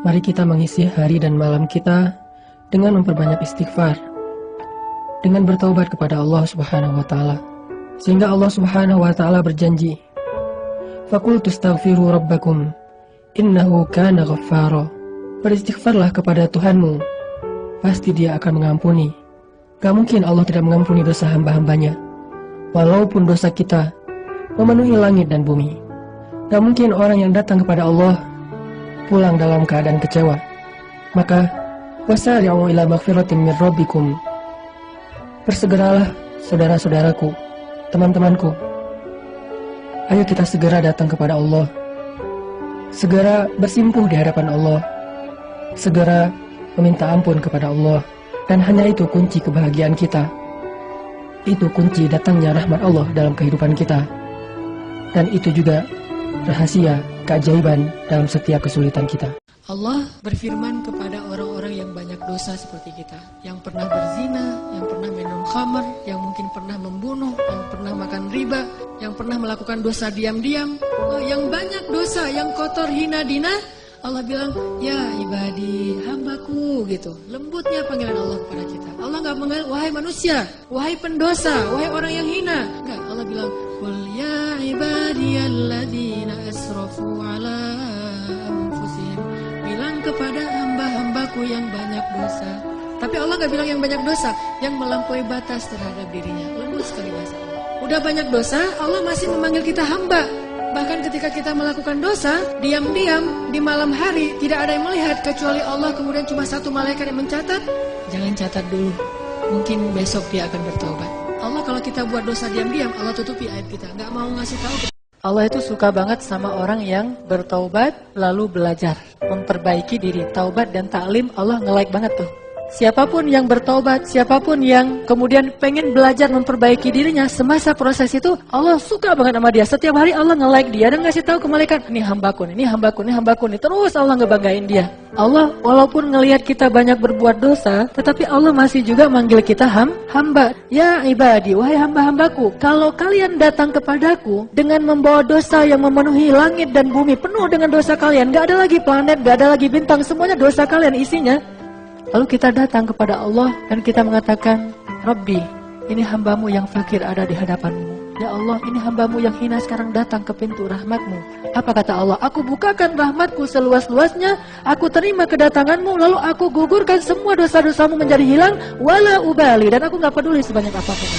Mari kita mengisi hari dan malam kita dengan memperbanyak istighfar, dengan bertaubat kepada Allah Subhanahu wa Ta'ala, sehingga Allah Subhanahu wa Ta'ala berjanji, "Faqultu astaghfiru rabbakum innahu kana ghaffara." Beristighfarlah kepada Tuhanmu, pasti Dia akan mengampuni. Gak mungkin Allah tidak mengampuni dosa hamba-hambanya, walaupun dosa kita memenuhi langit dan bumi. Gak mungkin orang yang datang kepada Allah pulang dalam keadaan kecewa. Maka wasari'u ila maghfiratin min rabbikum. Bersegeralah saudara-saudaraku, teman-temanku. Ayo kita segera datang kepada Allah. Segera bersimpuh di hadapan Allah. Segera meminta ampun kepada Allah. Dan hanya itu kunci kebahagiaan kita. Itu kunci datangnya rahmat Allah dalam kehidupan kita. Dan itu juga rahasia keajaiban dalam setiap kesulitan kita. Allah berfirman kepada orang-orang yang banyak dosa seperti kita, yang pernah berzina, yang pernah minum khamar, yang mungkin pernah membunuh, yang pernah makan riba, yang pernah melakukan dosa diam-diam, yang banyak dosa, yang kotor, hina, dina. Allah bilang, ya ibadi, hambaku, gitu. Lembutnya panggilan Allah kepada kita. Allah gak mengenal, wahai manusia, wahai pendosa, wahai orang yang hina. Enggak, Allah bilang, qul ya ibadiyalladzina asrafu ala anfusihim. Bilang kepada hamba-hambaku yang banyak dosa. Tapi Allah gak bilang yang banyak dosa, yang melampaui batas terhadap dirinya. Lembut sekali bahasa Allah. Udah banyak dosa, Allah masih memanggil kita hamba. Bahkan ketika kita melakukan dosa, diam-diam di malam hari, tidak ada yang melihat kecuali Allah, kemudian cuma satu malaikat yang mencatat. Jangan catat dulu, mungkin besok dia akan bertaubat. Allah kalau kita buat dosa diam-diam, Allah tutupi aib kita, nggak mau ngasih tahu. Allah itu suka banget sama orang yang bertaubat lalu belajar, memperbaiki diri. Taubat dan taklim Allah nge-like banget tuh. Siapapun yang bertaubat, siapapun yang kemudian pengen belajar memperbaiki dirinya, semasa proses itu Allah suka banget sama dia. Setiap hari Allah nge-like dia dan ngasih tahu ke malaikat, ini hambaku, ini hambaku, ini hambaku, ini. Terus Allah ngebanggain dia. Allah walaupun ngelihat kita banyak berbuat dosa, tetapi Allah masih juga manggil kita hamba. Ya ibadi, wahai hamba-hambaku, kalau kalian datang kepadaku dengan membawa dosa yang memenuhi langit dan bumi, penuh dengan dosa kalian, gak ada lagi planet, gak ada lagi bintang, semuanya dosa kalian isinya. Lalu kita datang kepada Allah dan kita mengatakan, Rabbi, ini hambamu yang fakir ada di hadapanmu. Ya Allah, ini hambamu yang hina sekarang datang ke pintu rahmatmu. Apa kata Allah? Aku bukakan rahmatku seluas-luasnya, aku terima kedatanganmu, lalu aku gugurkan semua dosa-dosamu menjadi hilang, wala ubali, dan aku gak peduli sebanyak apapun.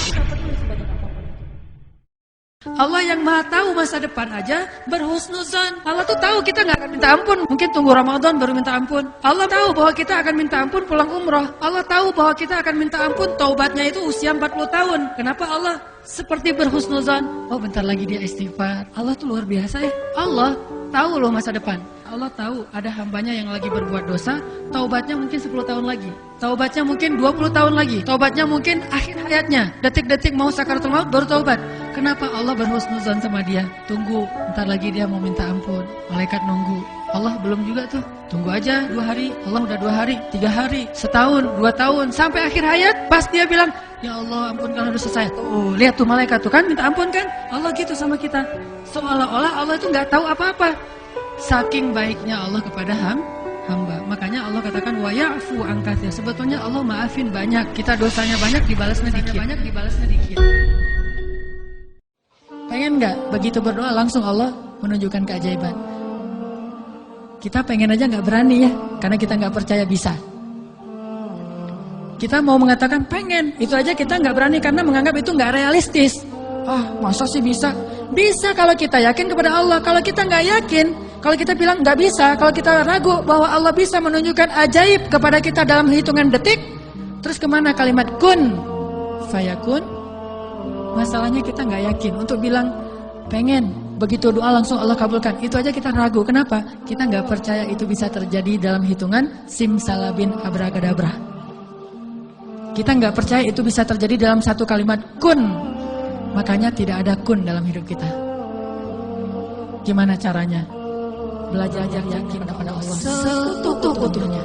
Allah yang maha tahu masa depan aja berhusnuzon. Allah tuh tahu kita gak akan minta ampun, mungkin tunggu Ramadan baru minta ampun. Allah tahu bahwa kita akan minta ampun pulang umroh. Allah tahu bahwa kita akan minta ampun taubatnya itu usia 40 tahun. Kenapa Allah seperti berhusnuzon? Oh bentar lagi dia istighfar. Allah tuh luar biasa ya. Allah tahu loh masa depan. Allah tahu ada hambanya yang lagi berbuat dosa, taubatnya mungkin 10 tahun lagi, taubatnya mungkin 20 tahun lagi, taubatnya mungkin akhir hayatnya, detik-detik mau sakaratul maut baru taubat. Kenapa Allah berhusnuzon sama dia? Tunggu, bentar lagi dia mau minta ampun. Malaikat nunggu. Allah belum juga tuh. Tunggu aja 2 hari. Allah udah 2 hari, 3 hari, setahun, 2 tahun, sampai akhir hayat. Pas dia bilang, ya Allah ampunkan dosa saya. Oh, lihat tuh malaikat tuh kan minta ampun kan? Allah gitu sama kita. Seolah-olah Allah itu nggak tahu apa-apa. Saking baiknya Allah kepada hamba. Makanya Allah katakan wa ya'fu an katsir. Sebetulnya Allah maafin banyak. Kita dosanya banyak, dibalasnya dikit. Pengen nggak begitu berdoa langsung Allah menunjukkan keajaiban? Kita pengen aja nggak berani ya, karena kita nggak percaya bisa. Kita mau mengatakan pengen, itu aja kita nggak berani karena menganggap itu nggak realistis. Masa sih bisa? Bisa kalau kita yakin kepada Allah. Kalau kita nggak yakin, kalau kita bilang nggak bisa, kalau kita ragu bahwa Allah bisa menunjukkan ajaib kepada kita dalam hitungan detik, terus kemana kalimat kun fayakun? Masalahnya kita nggak yakin untuk bilang pengen, begitu doa langsung Allah kabulkan. Itu aja kita ragu. Kenapa? Kita nggak percaya itu bisa terjadi dalam hitungan simsalabin abrakadabra. Kita nggak percaya itu bisa terjadi dalam satu kalimat kun. Makanya tidak ada kun dalam hidup kita. Gimana caranya? Belajar yakin kepada Allah seutuh-utuhnya.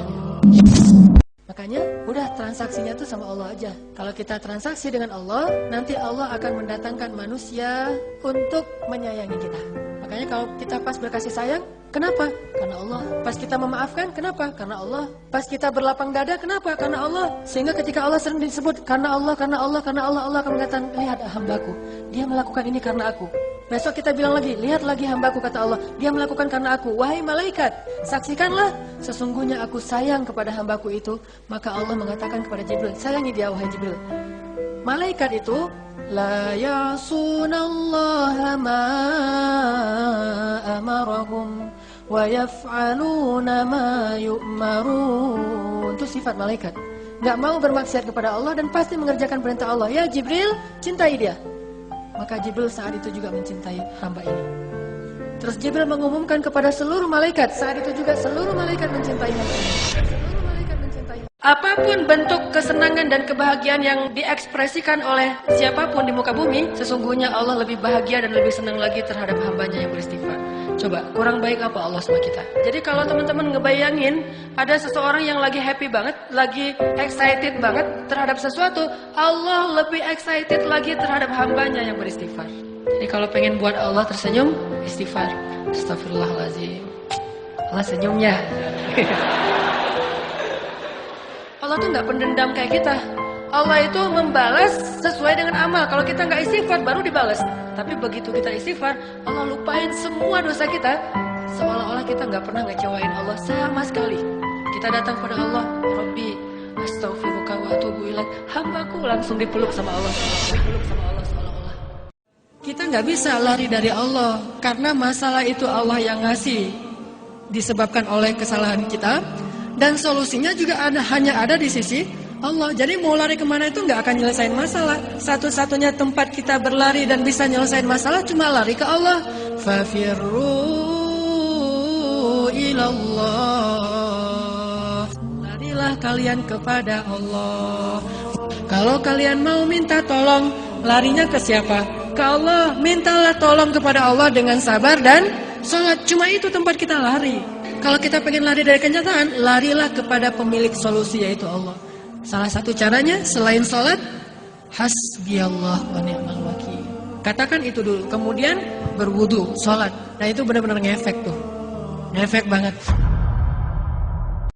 Makanya udah transaksinya tuh sama Allah aja. Kalau kita transaksi dengan Allah, nanti Allah akan mendatangkan manusia untuk menyayangi kita. Makanya kalau kita pas berkasih sayang, kenapa? Karena Allah. Pas kita memaafkan, kenapa? Karena Allah. Pas kita berlapang dada, kenapa? Karena Allah. Sehingga ketika Allah sering disebut karena Allah, Allah akan mengatakan, lihat hambaku, dia melakukan ini karena aku. Besok kita bilang lagi, lihat lagi hambaku, kata Allah, dia melakukan karena aku. Wahai malaikat, saksikanlah, sesungguhnya aku sayang kepada hambaku itu. Maka Allah mengatakan kepada Jibril, sayangi dia wahai Jibril. Malaikat itu la ya'sunallaha ma amarahum wa yaf'aluna ma yu'marun. Itu sifat malaikat. Gak mau bermaksiat kepada Allah dan pasti mengerjakan perintah Allah. Ya Jibril, cintai dia. Maka Jibril saat itu juga mencintai hamba ini. Terus Jibril mengumumkan kepada seluruh malaikat. Saat itu juga seluruh malaikat mencintai hamba ini. Seluruh malaikat mencintai. Apapun bentuk kesenangan dan kebahagiaan yang diekspresikan oleh siapapun di muka bumi, sesungguhnya Allah lebih bahagia dan lebih senang lagi terhadap hambanya yang beristighfar. Coba, kurang baik apa Allah sama kita? Jadi kalau teman-teman ngebayangin ada seseorang yang lagi happy banget, lagi excited banget terhadap sesuatu, Allah lebih excited lagi terhadap hambanya yang beristighfar. Jadi kalau pengen buat Allah tersenyum, istighfar. Astagfirullahaladzim. Allah senyumnya. Allah tuh gak pendendam kayak kita. Allah itu membalas sesuai dengan amal. Kalau kita nggak istighfar baru dibalas. Tapi begitu kita istighfar, Allah lupain semua dosa kita. Seolah-olah kita nggak pernah ngecewain Allah sama sekali. Kita datang pada Allah, Rabbi, astaghfiruka wa atubu ilaik. Hambaku langsung dipeluk sama Allah. Dipeluk sama Allah seolah-olah. Kita nggak bisa lari dari Allah karena masalah itu Allah yang ngasih, disebabkan oleh kesalahan kita. Dan solusinya juga hanya ada di sisi Allah. Jadi mau lari kemana itu nggak akan nyelesain masalah. Satu-satunya tempat kita berlari dan bisa nyelesain masalah cuma lari ke Allah. Fafirru ilallah. Larilah kalian kepada Allah. Kalau kalian mau minta tolong, larinya ke siapa? Ke Allah. Mintalah tolong kepada Allah dengan sabar dan sholat. Cuma itu tempat kita lari. Kalau kita pengen lari dari kenyataan, larilah kepada pemilik solusi, yaitu Allah. Salah satu caranya selain sholat, hasbiyallah wa ni'mal wakil. Katakan itu dulu, kemudian berwudu, sholat. Nah itu benar-benar ngefek tuh, ngefek banget.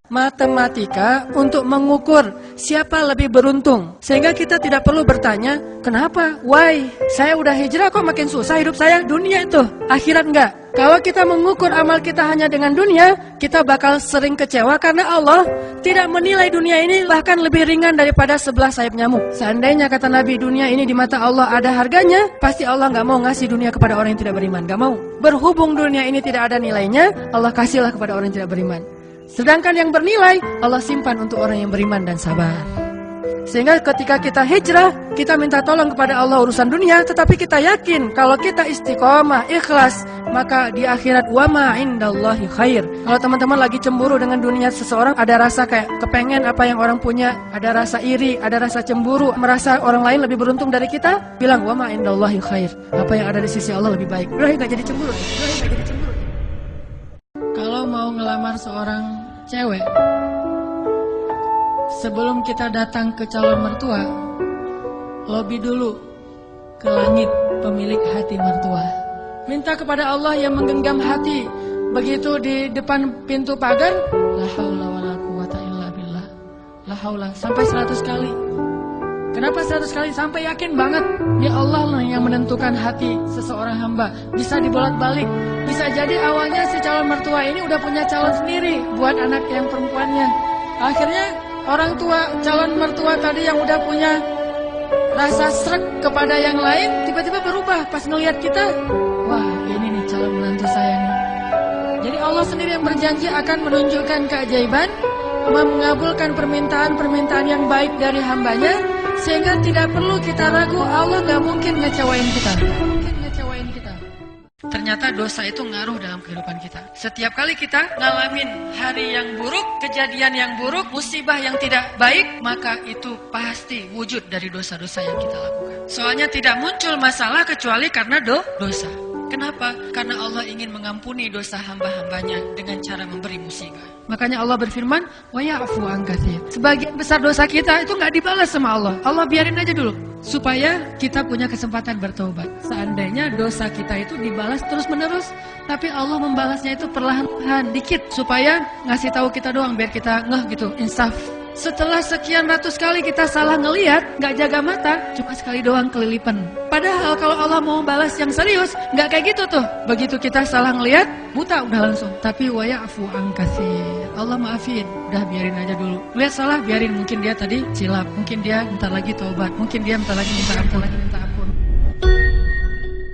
Matematika untuk mengukur siapa lebih beruntung. Sehingga kita tidak perlu bertanya, kenapa? Why? Saya udah hijrah kok makin susah hidup saya? Dunia itu, akhirat enggak. Kalau kita mengukur amal kita hanya dengan dunia, kita bakal sering kecewa karena Allah tidak menilai dunia ini bahkan lebih ringan daripada 11 sayap nyamuk. Seandainya kata Nabi dunia ini di mata Allah ada harganya, pasti Allah gak mau ngasih dunia kepada orang yang tidak beriman. Gak mau. Berhubung dunia ini tidak ada nilainya, Allah kasihlah kepada orang yang tidak beriman. Sedangkan yang bernilai, Allah simpan untuk orang yang beriman dan sabar. Sehingga ketika kita hijrah, kita minta tolong kepada Allah urusan dunia, tetapi kita yakin kalau kita istiqomah, ikhlas, maka di akhirat wa ma indallahi khair. Kalau teman-teman lagi cemburu dengan dunia seseorang, ada rasa kayak kepengen apa yang orang punya, ada rasa iri, ada rasa cemburu, merasa orang lain lebih beruntung dari kita, bilang wa ma indallahi khair. Apa yang ada di sisi Allah lebih baik. Udah enggak jadi cemburu. Kalau mau ngelamar seorang cewek, sebelum kita datang ke calon mertua, lobi dulu ke langit pemilik hati mertua. Minta kepada Allah yang menggenggam hati. Begitu di depan pintu pagar, la haula wala quwata illa billah. La haula sampai 100 kali. Kenapa 100 kali? Sampai yakin banget ya Allah lah yang menentukan hati seseorang hamba. Bisa dibolak-balik. Bisa jadi awalnya si calon mertua ini udah punya calon sendiri buat anak yang perempuannya. Akhirnya orang tua calon mertua tadi yang udah punya rasa srek kepada yang lain tiba-tiba berubah pas ngelihat kita. Wah, ini nih calon menantu saya nih. Jadi Allah sendiri yang berjanji akan menunjukkan keajaiban, mengabulkan permintaan-permintaan yang baik dari hambanya, sehingga tidak perlu kita ragu Allah gak mungkin ngecewain kita. Ternyata dosa itu ngaruh dalam kehidupan kita. Setiap kali kita ngalamin hari yang buruk, kejadian yang buruk, musibah yang tidak baik, maka itu pasti wujud dari dosa-dosa yang kita lakukan. Soalnya tidak muncul masalah kecuali karena dosa. Kenapa? Karena Allah ingin mengampuni dosa hamba-hambanya dengan cara memberi musibah. Makanya Allah berfirman, wa ya'fu an katsir. Sebagian besar dosa kita itu nggak dibalas sama Allah. Allah biarin aja dulu supaya kita punya kesempatan bertobat. Seandainya dosa kita itu dibalas terus-menerus, tapi Allah membalasnya itu perlahan-lahan dikit supaya ngasih tahu kita doang biar kita ngeh gitu, insaf. Setelah sekian ratus kali kita salah ngelihat, nggak jaga mata, cuma sekali doang kelilipan. Padahal kalau Allah mau balas yang serius, nggak kayak gitu tuh. Begitu kita salah ngelihat, buta udah langsung. Tapi wa ya'fu an katsir. Allah maafin, udah biarin aja dulu. Lihat salah, biarin. Mungkin dia tadi silap, mungkin dia bentar lagi taubat, mungkin dia bentar lagi minta ampun.